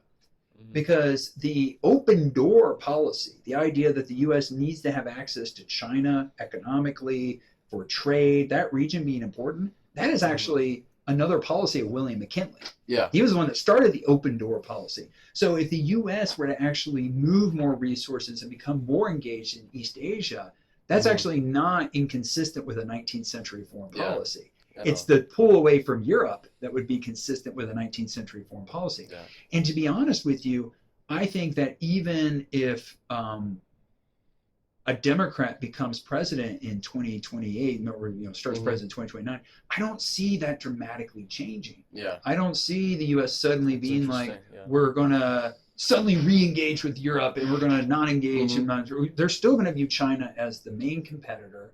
Because the open door policy, the idea that the U.S. needs to have access to China economically, for trade, that region being important, that is actually another policy of William McKinley. Yeah. He was the one that started the open door policy. So if the U.S. were to actually move more resources and become more engaged in East Asia, that's actually not inconsistent with a 19th century foreign policy. It's the pull away from Europe that would be consistent with a 19th century foreign policy. Yeah. And to be honest with you, I think that even if a Democrat becomes president in 2028 or starts president in 2029, I don't see that dramatically changing. Yeah. I don't see the U.S. suddenly being like, we're going to suddenly re-engage with Europe and we're going to not engage. They're still going to view China as the main competitor.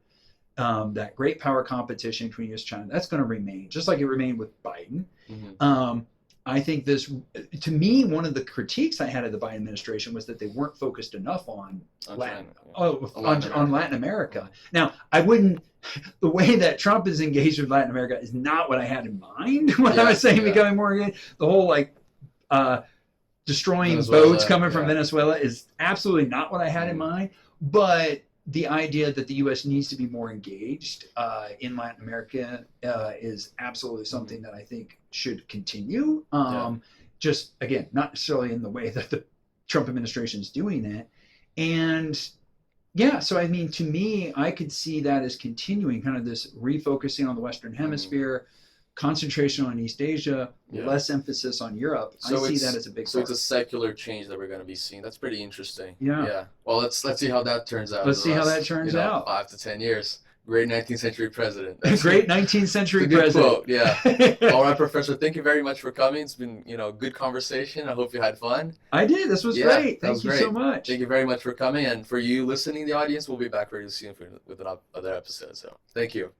that great power competition between U.S. and China, that's going to remain, just like it remained with Biden. Mm-hmm. I think this, to me, one of the critiques I had of the Biden administration was that they weren't focused enough on Latin America. Now, I wouldn't, the way that Trump is engaged with Latin America is not what I had in mind when I was saying becoming more engaged. The whole destroying Venezuela, boats coming from Venezuela is absolutely not what I had in mind. But the idea that the U.S. needs to be more engaged in Latin America is absolutely something that I think should continue. Just, again, not necessarily in the way that the Trump administration is doing it. And yeah, so I mean, to me, I could see that as continuing, kind of this refocusing on the Western Hemisphere, concentration on East Asia, less emphasis on Europe. So I see that as a big part. So it's a secular change that we're going to be seeing. That's pretty interesting. Yeah. Well, let's see how that turns out. Let's see how that turns out. 5 to 10 years. Great 19th century president. Great 19th century president. Quote, yeah. All right, Professor. Thank you very much for coming. It's been, good conversation. I hope you had fun. I did. This was great. Thank you so much. Thank you very much for coming. And for you listening, the audience, we'll be back very soon with another episode. So thank you.